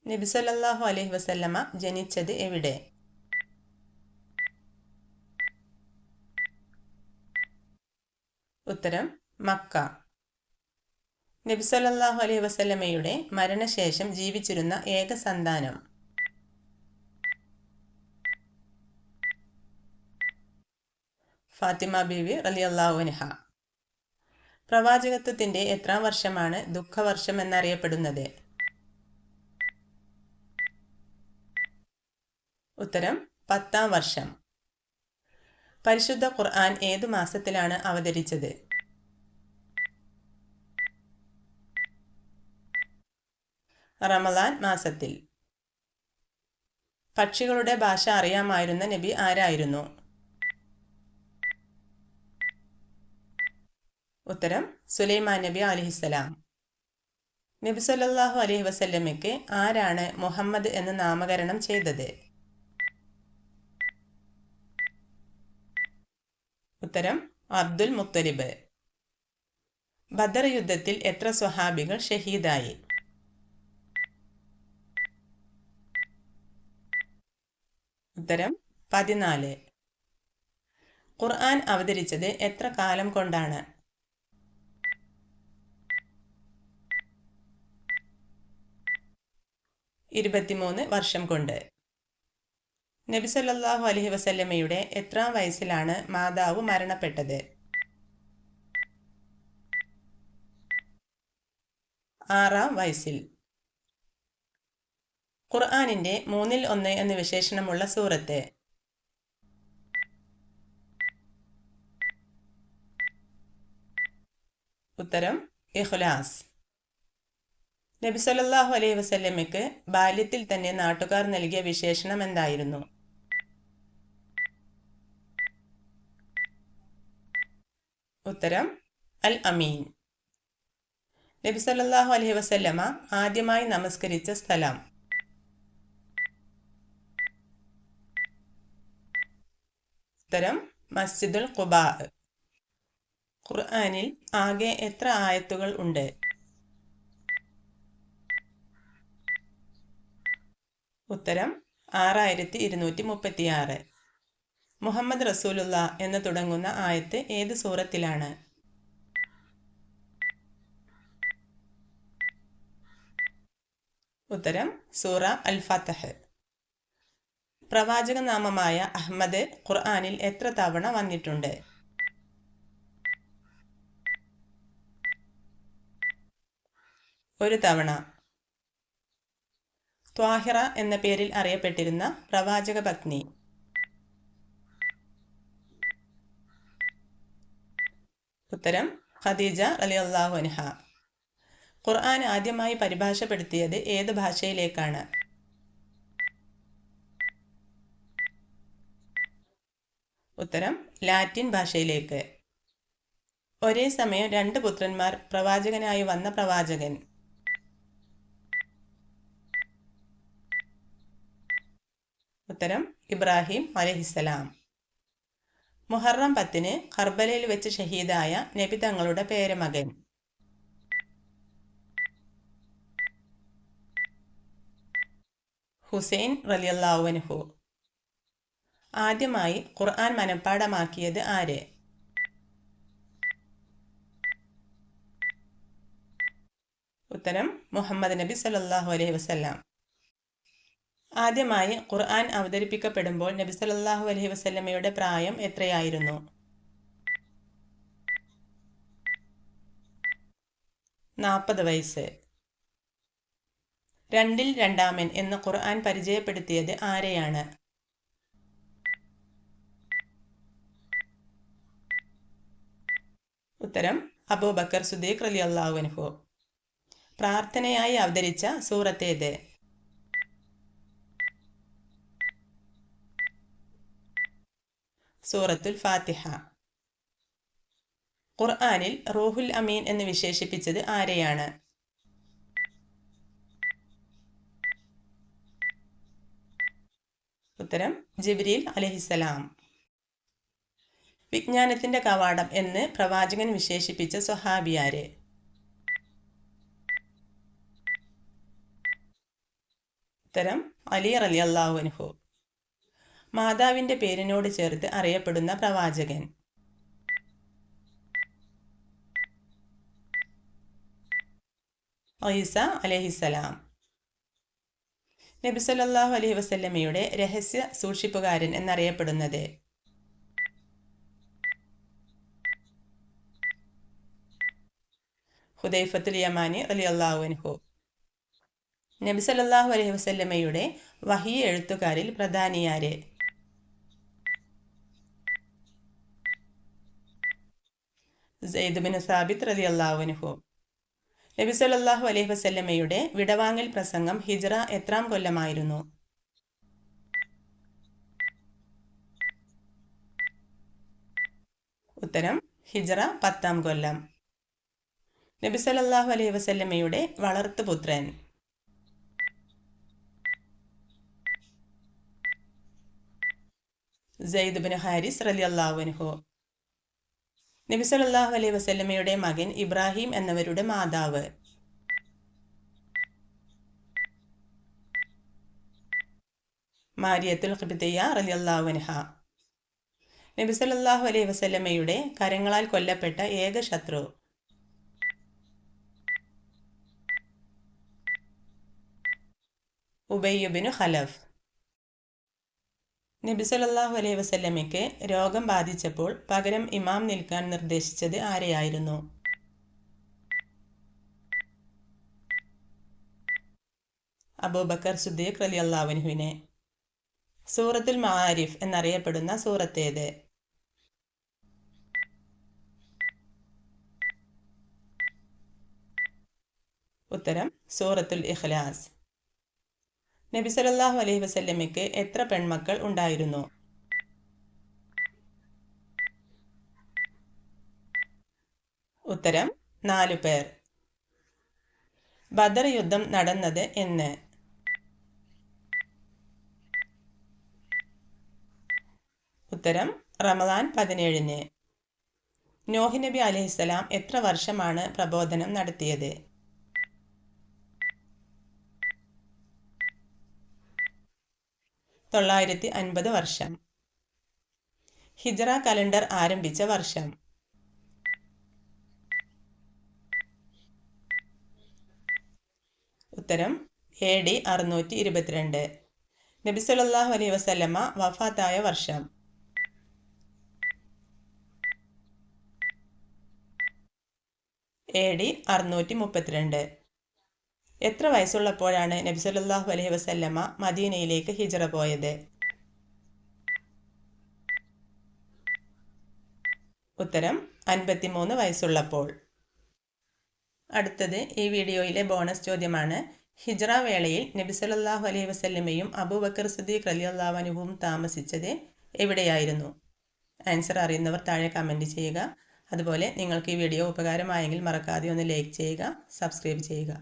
നബി സല്ലല്ലാഹു അലൈഹി വസല്ലമ ജനിച്ചത് എവിടെ? ഉത്തരം മക്ക. നബി സല്ലല്ലാഹു അലൈഹി വസല്ലമയുടെ മരണശേഷം ജീവിച്ചിരുന്ന ഏക സന്താനം? ഫാത്തിമ ബീവി റളിയല്ലാഹു അൻഹ. പ്രവാചകത്വത്തിന്റെ എത്രാം വർഷമാണ് ദുഃഖവർഷം എന്നറിയപ്പെടുന്നത്? ഉത്തരം 10ാം വർഷം. പരിശുദ്ധ ഖുർആൻ ഏതു മാസത്തിലാണ് അവതരിച്ചത്? റമളാൻ മാസത്തിൽ. പക്ഷികളുടെ ഭാഷ അറിയാമായിരുന്ന നബി ആരായിരുന്നു? ഉത്തരം സുലൈമാൻ നബി അലൈഹിസ്സലാം. നബി സല്ലല്ലാഹു അലൈഹി വസല്ലമയ്ക്ക് ആരാണ് മുഹമ്മദ് എന്ന് നാമകരണം ചെയ്തത്? ഉത്തരം അബ്ദുൽ മുത്തലിബ്. ബദർ യുദ്ധത്തിൽ എത്ര സ്വഹാബികൾ ഷഹീദായി? ഉത്തരം 14. ഖുർആൻ അവതരിച്ചത് എത്ര കാലം കൊണ്ടാണ്? 23 വർഷം കൊണ്ട്. നബി സല്ലല്ലാഹു അലൈഹി വസല്ലമയുടെ എത്രാം വയസ്സിലാണ് മാതാവ് മരണപ്പെട്ടത്? 6ാം വയസ്സിൽ. ഖുർആനിന്റെ 1/3 എന്ന് വിശേഷണമുള്ള സൂറത്ത്? ഉത്തരം ഇഖ്ലാസ്. നബി സല്ലല്ലാഹു അലൈഹി വസല്ലമയ്ക്ക് ബാല്യത്തിൽ തന്നെ നാട്ടുകാർ നൽകിയ വിശേഷണം എന്തായിരുന്നു? ഉത്തരം അൽ അമീൻ. നബി സല്ലല്ലാഹു അലൈഹി വസല്ലമ ആദ്യമായി നമസ്കരിച്ച സ്ഥലം? ഉത്തരം മസ്ജിദുൽ ഖുബാ. ഖുർആനിൽ ആകെ എത്ര ആയത്തുകൾ ഉണ്ട്? ഉത്തരം 6236. മുഹമ്മദ് റസൂലുള്ള എന്ന് തുടങ്ങുന്ന ആയത്ത് ഏത് സൂറത്തിലാണ്? ഉത്തരം സൂറ അൽ ഫത്ഹ്. പ്രവാചക നാമമായ അഹ്മദ് ഖുർആനിൽ എത്ര തവണ വന്നിട്ടുണ്ട്? ഒരു തവണ. ത്വാഹിറ എന്ന പേരിൽ അറിയപ്പെട്ടിരുന്ന പ്രവാചക പത്നി? ഉത്തരം ഖദീജ റളിയല്ലാഹു അൻഹ. ഖുർആൻ ആദ്യമായി പരിഭാഷപ്പെടുത്തിയത് ഏത് ഭാഷയിലേക്കാണ്? ഉത്തരം ലാറ്റിൻ ഭാഷയിലേക്ക്. ഒരേ സമയം 2 പുത്രന്മാർ പ്രവാചകനായി വന്ന പ്രവാചകൻ? ഉത്തരം ഇബ്രാഹിം അലൈഹിസ്സലാം. മുഹറം 10 കർബലയിൽ വെച്ച് ഷഹീദായ നബി തങ്ങളുടെ പേരമകൻ? ഹുസൈൻ റളിയല്ലാഹു അൻഹു. ആദ്യമായി ഖുർആൻ മനഃപ്പാഠമാക്കിയത് ആര്? ഉത്തരം മുഹമ്മദ് നബി സല്ലല്ലാഹു അലൈഹി വസല്ലം. ആദ്യമായി ഖുർആൻ അവതരിപ്പിക്കപ്പെടുമ്പോൾ നബി സല്ലല്ലാഹു അലൈഹി വസല്ലമയുടെ പ്രായം എത്രയായിരുന്നു? 40 വയസ്സ്. 2-ൽ രണ്ടാമൻ എന്ന് ഖുർആൻ പരിചയപ്പെടുത്തിയത് ആരെയാണ്? ഉത്തരം അബൂബക്കർ സിദ്ദീഖ് റളിയല്ലാഹു അൻഹു. പ്രാർത്ഥനയായി അവതരിച്ച സൂറത്തേത്? സൂറത്തുൽ ഫാത്തിഹ. ഖുർആനിൽ റൂഹുൽ അമീൻ എന്ന് വിശേഷിപ്പിച്ചത് ആരെയാണ്? ഉത്തരം ജിബ്രീൽ അലൈഹിസ്സലാം. വിജ്ഞാനത്തിന്റെ കവാടം എന്ന് പ്രവാചകൻ വിശേഷിപ്പിച്ച സ്വഹാബിയാരെ? ഉത്തരം അലി റളിയല്ലാഹു അൻഹു. മാതാവിൻ്റെ പേരിനോട് ചേർത്ത് അറിയപ്പെടുന്ന പ്രവാചകൻ. ഈസ അലൈഹിസ്സലാം. നബി സല്ലല്ലാഹു അലൈഹി വസല്ലമയുടെ രഹസ്യ സൂക്ഷിപ്പുകാരൻ എന്നറിയപ്പെടുന്നത്. ഹുദൈഫത്തുൽ യമാനി റളിയല്ലാഹു അൻഹു. നബി സല്ലല്ലാഹു അലൈഹി വസല്ലമയുടെ വഹി എഴുത്തുകാരിൽ പ്രധാനിയാര്? സെയ്ദ് ബിൻ സാബിത്ത് റളിയല്ലാഹു അൻഹു. നബി സല്ലല്ലാഹു അലൈഹി വസല്ലമയുടെ വിടവാങ്ങൽ പ്രസംഗം ഹിജ്റ എത്രാം കൊല്ലമായിരുന്നു? ഉത്തരം ഹിജ്റ 10-ാം കൊല്ലം. നബി സല്ലല്ലാഹു അലൈഹി വസല്ലമയുടെ വളർത്തുപുത്രൻ. സെയ്ദ് ബിൻ ഹാരിസ് റളിയല്ലാഹു അൻഹു. നബി സല്ലല്ലാഹു അലൈഹി വസല്ലമയുടെ മകൻ ഇബ്രാഹിം എന്നവരുടെ മാതാവ്. മാരിയത്തുൽ ഖിബ്തിയ്യ റളിയല്ലാഹു അൻഹ. നബി സല്ലല്ലാഹു അലൈഹി വസല്ലമയുടെ കരങ്ങളാൽ കൊല്ലപ്പെട്ട ഏക ശത്രു. Ubayy bin Khalaf. നബി സല്ലല്ലാഹു അലൈഹി വസല്ലമയ്ക്ക് രോഗം ബാധിച്ചപ്പോൾ പകരം ഇമാം നിൽക്കാൻ നിർദ്ദേശിച്ചത് ആരെയായിരുന്നു? അബൂബക്കർ സിദ്ദീഖ് റളിയല്ലാഹു അൻഹുവിനെ. സൂറത്തുൽ മആരിഫ് എന്നറിയപ്പെടുന്ന സൂറത്തേത്? ഉത്തരം സൂറത്തുൽ ഇഖ്ലാസ്. നബി സല്ലല്ലാഹു അലൈഹി വസല്ലമയ്ക്ക് എത്ര പെൺമക്കൾ ഉണ്ടായിരുന്നു? ഉത്തരം 4 പേർ. ബദർ യുദ്ധം നടന്നത് എന്ന്? ഉത്തരം റമദാൻ 17-ന്. നോഹ് നബി അലൈഹിസ്സലാം എത്ര വർഷമാണ് പ്രബോധനം നടത്തിയത്? 950 വർഷം. ഹിജ്റ കലണ്ടർ ആരംഭിച്ച വർഷം? ഉത്തരം AD 622. നബി സല്ലല്ലാഹു അലൈഹി വസല്ലമ വഫാത്തായ വർഷം? AD 632. എത്ര വയസ്സുള്ളപ്പോഴാണ് നബി സല്ലല്ലാഹു അലൈഹി വസല്ലമ മദീനയിലേക്ക് ഹിജ്റ പോയത്? ഉത്തരം 53 വയസ്സുള്ളപ്പോൾ. അടുത്തത് ഈ വീഡിയോയിലെ ബോണസ് ചോദ്യമാണ്. ഹിജ്റ വേളയിൽ നബി സല്ലല്ലാഹു അലൈഹി വസല്ലമയും അബൂബക്കർ സിദ്ദീഖ് റളിയല്ലാഹു അൻഹുവും താമസിച്ചത് എവിടെയായിരുന്നു? ആൻസർ അറിയുന്നവർ താഴെ കമൻറ്റ് ചെയ്യുക. അതുപോലെ നിങ്ങൾക്ക് ഈ വീഡിയോ ഉപകാരമായെങ്കിൽ മറക്കാതെ ഒന്ന് ലൈക്ക് ചെയ്യുക, സബ്സ്ക്രൈബ് ചെയ്യുക.